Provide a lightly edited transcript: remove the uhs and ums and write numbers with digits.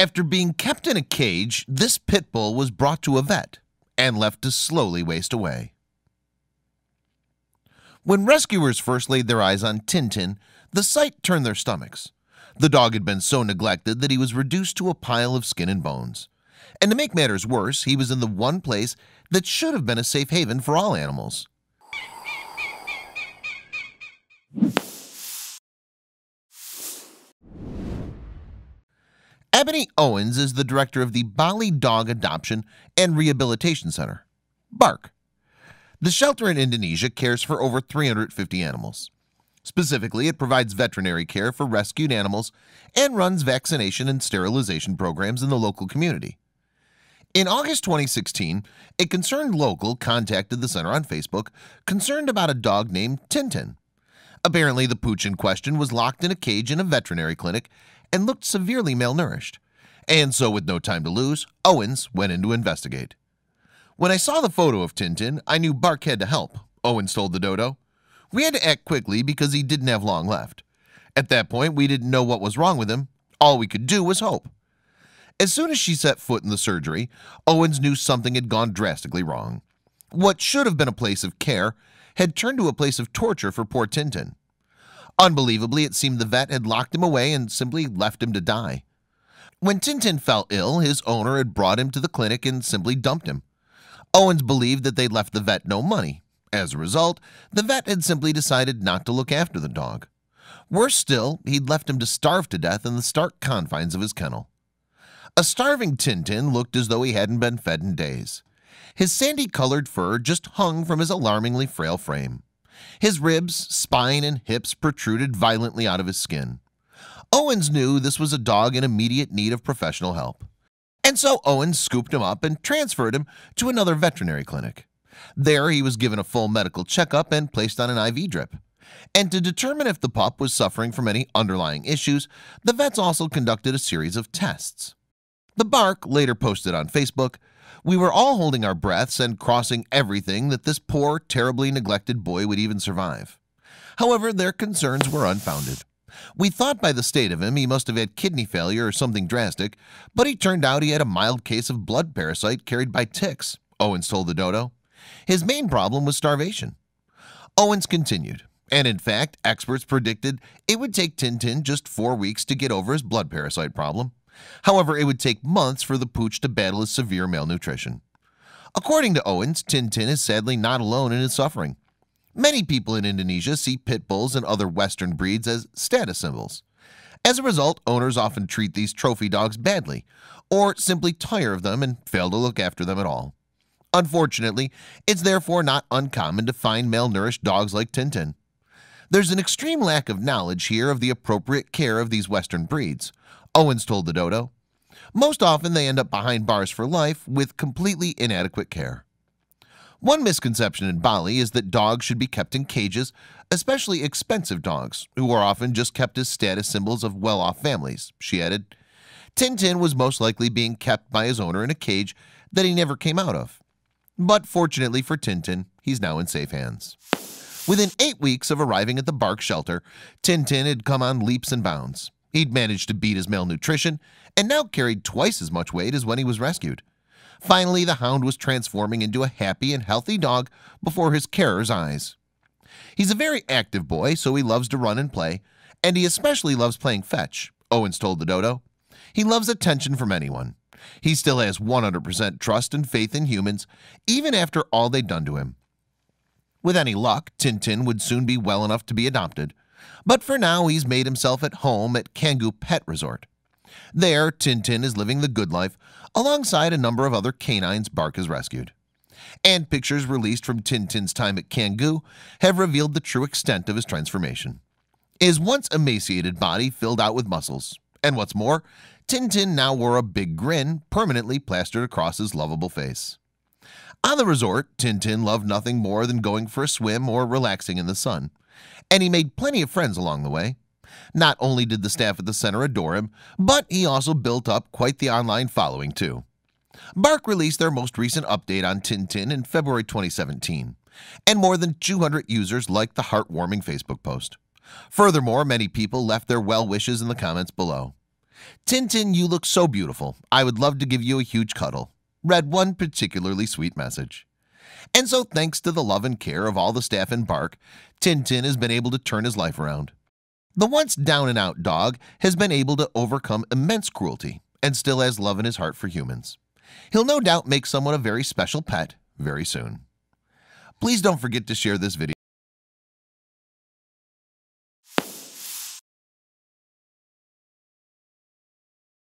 After being kept in a cage, this pit bull was brought to a vet and left to slowly waste away. When rescuers first laid their eyes on TinTin, the sight turned their stomachs. The dog had been so neglected that he was reduced to a pile of skin and bones. And to make matters worse, he was in the one place that should have been a safe haven for all animals. Ebony Owens is the director of the Bali Dog Adoption and Rehabilitation Center, BARC. The shelter in Indonesia cares for over 350 animals. Specifically, it provides veterinary care for rescued animals and runs vaccination and sterilization programs in the local community. In August 2016, a concerned local contacted the center on Facebook concerned about a dog named TinTin. Apparently, the pooch in question was locked in a cage in a veterinary clinic and looked severely malnourished. And so, with no time to lose, Owens went in to investigate. "When I saw the photo of TinTin, I knew BARC had to help," Owens told the dodo. "We had to act quickly because he didn't have long left. At that point, we didn't know what was wrong with him. All we could do was hope." As soon as she set foot in the surgery, Owens knew something had gone drastically wrong. What should have been a place of care had turned to a place of torture for poor TinTin. Unbelievably, it seemed the vet had locked him away and simply left him to die. When TinTin fell ill, his owner had brought him to the clinic and simply dumped him. Owens believed that they'd left the vet no money. As a result, the vet had simply decided not to look after the dog. Worse still, he'd left him to starve to death in the stark confines of his kennel. A starving TinTin looked as though he hadn't been fed in days. His sandy-colored fur just hung from his alarmingly frail frame. His ribs, spine, and hips protruded violently out of his skin. Owens knew this was a dog in immediate need of professional help. And so Owens scooped him up and transferred him to another veterinary clinic. There he was given a full medical checkup and placed on an IV drip. And to determine if the pup was suffering from any underlying issues, the vets also conducted a series of tests. The BARC later posted on Facebook, "We were all holding our breaths and crossing everything that this poor, terribly neglected boy would even survive. However, their concerns were unfounded. We thought by the state of him he must have had kidney failure or something drastic, but it turned out he had a mild case of blood parasite carried by ticks," Owens told the dodo. His main problem was starvation. Owens continued, and in fact, experts predicted it would take TinTin just 4 weeks to get over his blood parasite problem. However, it would take months for the pooch to battle his severe malnutrition. According to Owens, TinTin is sadly not alone in his suffering. Many people in Indonesia see pit bulls and other Western breeds as status symbols. As a result, owners often treat these trophy dogs badly, or simply tire of them and fail to look after them at all. Unfortunately, it's therefore not uncommon to find malnourished dogs like TinTin. There's an extreme lack of knowledge here of the appropriate care of these Western breeds, Owens told the dodo. Most often they end up behind bars for life with completely inadequate care. One misconception in Bali is that dogs should be kept in cages, especially expensive dogs, who are often just kept as status symbols of well-off families, she added. TinTin was most likely being kept by his owner in a cage that he never came out of. But fortunately for TinTin, he's now in safe hands. Within 8 weeks of arriving at the BARC shelter, TinTin had come on leaps and bounds. He'd managed to beat his malnutrition and now carried twice as much weight as when he was rescued. Finally, the hound was transforming into a happy and healthy dog before his carer's eyes. He's a very active boy, so he loves to run and play, and he especially loves playing fetch, Owens told the dodo. He loves attention from anyone. He still has 100% trust and faith in humans, even after all they've done to him. With any luck, TinTin would soon be well enough to be adopted. But for now, he's made himself at home at Canggu Pet Resort. There, TinTin is living the good life alongside a number of other canines BARC has rescued. And pictures released from TinTin's time at Canggu have revealed the true extent of his transformation. His once emaciated body filled out with muscles. And what's more, TinTin now wore a big grin permanently plastered across his lovable face. On the resort, TinTin loved nothing more than going for a swim or relaxing in the sun. And he made plenty of friends along the way. Not only did the staff at the center adore him, but he also built up quite the online following too. BARC released their most recent update on TinTin in February 2017, and more than 200 users liked the heartwarming Facebook post. Furthermore, many people left their well wishes in the comments below. "TinTin, you look so beautiful. I would love to give you a huge cuddle," read one particularly sweet message. And so, thanks to the love and care of all the staff in Bark, TinTin has been able to turn his life around. The once down-and-out dog has been able to overcome immense cruelty and still has love in his heart for humans. He'll no doubt make someone a very special pet very soon. Please don't forget to share this video